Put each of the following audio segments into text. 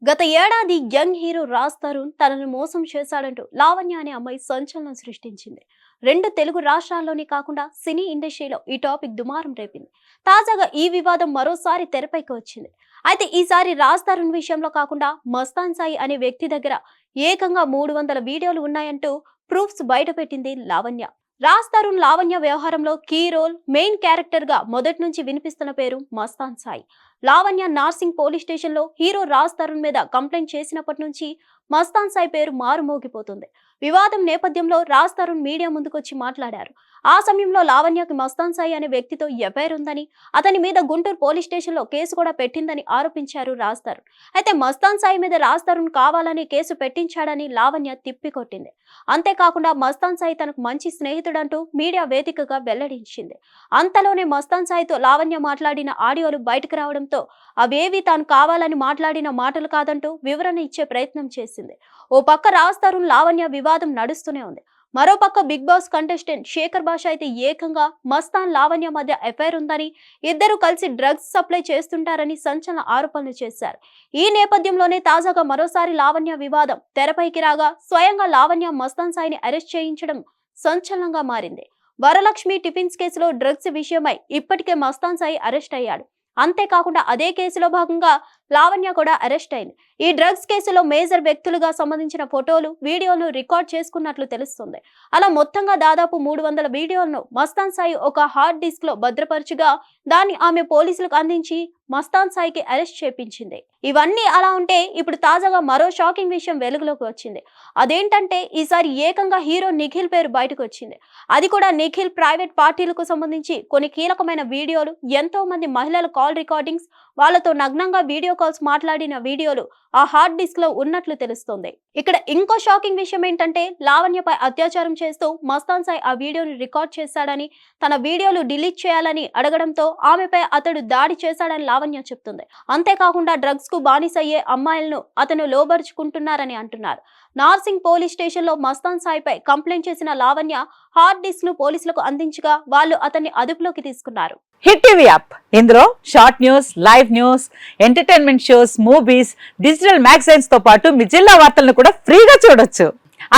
గత ఏడాది young hero Raj Tarun తనను మోసం చేశాడంటూ లావణ్య అనే అమ్మాయి సంచలనం సృష్టించింది. రెండు తెలుగు రాష్ట్రాల్లోనే కాకుండా సినీ ఇండస్ట్రీలో ఈ టాపిక్ దుమారం రేపింది. తాజాగా ఈ వివాదం మరోసారి తెరపైకి వచ్చింది. అయితే ఈసారి రాజ్ తరుణ్ విషయంలో కాకుండా మస్తాన్ సాయి అనే వ్యక్తి దగ్గర ఏకంగా 300 వీడియోలు ఉన్నాయంటూ ప్రూఫ్స్ బయటపెట్టింది లావణ్య. రాజ్ తరుణ్ లావణ్య వ్యవహారంలో కీ రోల్, మెయిన్ క్యారెక్టర్ గా మొదటి నుంచి వినిపిస్తున్న పేరు మస్తాన్ సాయి. లావణ్య నార్సింగ్ పోలీస్ స్టేషన్ లో హీరో రాజ్ తరుణ్ మీద కంప్లైంట్ చేసినప్పటి నుంచి మస్తాన్ సాయి పేరు మారుమోగిపోతుంది. వివాదం నేపథ్యంలో రాజ్ తరుణ్ మీడియా ముందుకొచ్చి మాట్లాడారు. ఆ సమయంలో లావణ్యకి మస్తాన్ సాయి అనే వ్యక్తితో ఎఫ్ఐఆర్ ఉందని, అతని మీద గుంటూరు పోలీస్ స్టేషన్ లో కేసు కూడా పెట్టిందని ఆరోపించారు రాజ్ తరుణ్. అయితే మస్తాన్ సాయి మీద రాజ్ తరుణ్ కావాలని కేసు పెట్టించాడని లావణ్య తిప్పికొట్టింది. అంతేకాకుండా మస్తాన్ సాయి తనకు మంచి స్నేహితుడంటూ మీడియా వేదికగా వెల్లడించింది. అంతలోనే మస్తాన్ సాయితో లావణ్య మాట్లాడిన ఆడియోలు బయటకు రావడంతో అవేవి తాను కావాలని మాట్లాడిన మాటలు కాదంటూ వివరణ ఇచ్చే ప్రయత్నం చేసింది. ఓ పక్క రాజ్ తరుణ్ లావణ్య వివాదం నడుస్తూనే ఉంది. మరోపక్క బిగ్ బాస్ కంటెస్టెంట్ శేఖర్ భాష అయితే ఏకంగా మస్తాన్ లావణ్య మధ్య ఎఫ్ఐఆర్ ఉందని, ఇద్దరు కలిసి డ్రగ్స్ సప్లై చేస్తుంటారని సంచలన ఆరోపణలు చేశారు. ఈ నేపథ్యంలోనే తాజాగా మరోసారి లావణ్య వివాదం తెరపైకి రాగా స్వయంగా లావణ్య మస్తాన్ సాయిని అరెస్ట్ చేయించడం సంచలనంగా మారింది. వరలక్ష్మి టిఫిన్స్ కేసులో డ్రగ్స్ విషయమై ఇప్పటికే మస్తాన్ సాయి అరెస్ట్ అయ్యాడు. అంతేకాకుండా అదే కేసులో భాగంగా లావణ్య కూడా అరెస్ట్ అయింది. ఈ డ్రగ్స్ కేసులో మేజర్ వ్యక్తులుగా సంబంధించిన ఫోటోలు, వీడియోలను రికార్డ్ చేసుకున్నట్లు తెలుస్తుంది. అలా మొత్తంగా దాదాపు 300 వీడియోలను మస్తాన్ సాయి ఒక హార్డ్ డిస్క్ లో భద్రపరచుగా దాన్ని ఆమె పోలీసులకు అందించి మస్తాన్ సాయికి అరెస్ట్ చేపించింది. ఇవన్నీ అలా ఉంటే ఇప్పుడు తాజాగా మరో షాకింగ్ విషయం వెలుగులోకి వచ్చింది. అదేంటంటే ఈసారి ఏకంగా హీరో నిఖిల్ పేరు బయటకు వచ్చింది. అది కూడా నిఖిల్ ప్రైవేట్ పార్టీలకు సంబంధించి కొన్ని కీలకమైన వీడియోలు, ఎంతో మంది మహిళల కాల్ రికార్డింగ్స్, వాళ్ళతో నగ్నంగా వీడియో కాల్స్ మాట్లాడిన వీడియోలు ఆ హార్డ్ డిస్క్ లో ఉన్నట్లు తెలుస్తోంది. ఇక్కడ ఇంకో షాకింగ్ విషయం ఏంటంటే లావణ్యపై అత్యాచారం చేస్తూ మస్తాన్ సాయి ఆ వీడియోని రికార్డ్ చేశాడని, తన వీడియోలు డిలీట్ చేయాలని అడగడంతో ఆమెపై అతడు దాడి చేశాడని లావణ్య చెప్తుంది. అంతేకాకుండా డ్రగ్స్ కు బానిసయ్యే అమ్మాయిలను అతను లోబరుచుకుంటున్నారని అంటున్నారు. నార్సింగ్ పోలీస్ స్టేషన్ లో మస్తాన్ సాయిపై కంప్లైంట్ చేసిన లావణ్య హార్డ్ డిస్క్ ను పోలీసులకు అందించగా వాళ్ళు అతన్ని అదుపులోకి తీసుకున్నారు. హిట్ టీవీ యాప్, ఇందులో short news, live news, entertainment shows, movies, digital magazines తో పాటు మీ జిల్లా వార్తలను కూడా ఫ్రీగా చూడొచ్చు.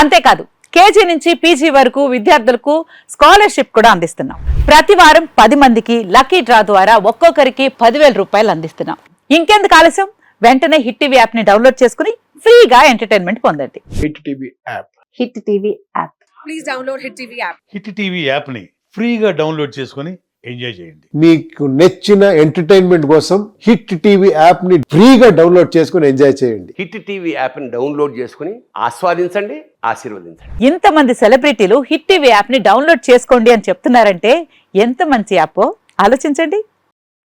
అంతేకాదు కేజీ నుంచి పీజీ వరకు విద్యార్థులకు స్కాలర్షిప్ కూడా అందిస్తున్నాం. ప్రతి వారం 10 మందికి లక్కీ డ్రా ద్వారా ఒక్కొక్కరికి 10,000 రూపాయలు అందిస్తున్నాం. ఇంకెందుకు ఆలస్యం, వెంటనే హిట్ టీవీ యాప్ ని డౌన్లోడ్ చేసుకుని ఫ్రీగా ఎంటర్టైన్మెంట్ పొందండి. Hit TV app. Hit TV app. Please download hit TV app. Hit TV app ని ఫ్రీగా డౌన్లోడ్ చేసుకుని ఎంజాయ్ చేయండి. మీకు నచ్చిన ఎంటర్టైన్మెంట్ కోసం హిట్ టీవీ యాప్ ని ఫ్రీగా డౌన్లోడ్ చేసుకుని ఎంజాయ్ చేయండి. హిట్ టీవీ యాప్ ని డౌన్లోడ్ చేసుకుని ఆస్వాదించండి, ఆశీర్వదించండి. ఇంతమంది సెలబ్రిటీలు హిట్ టీవీ యాప్ ని డౌన్లోడ్ చేసుకోండి అని చెప్తున్నారంటే ఎంత మంచి యాప్ ఆలోచించండి.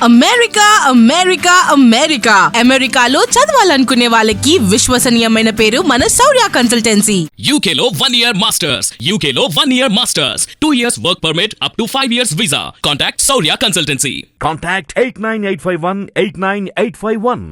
అమెరికా అమెరికా అమెరికా అమెరికాలో చదవాలనుకునే వాళ్ళకి విశ్వసనీయమైన పేరు మన శౌర్య కన్సల్టెన్సీ. UK లో 1 year masters. UK లో 1 year masters. 2 years work permit up to 5 years visa. Contact Saurya Consultancy. Contact 89851 89851.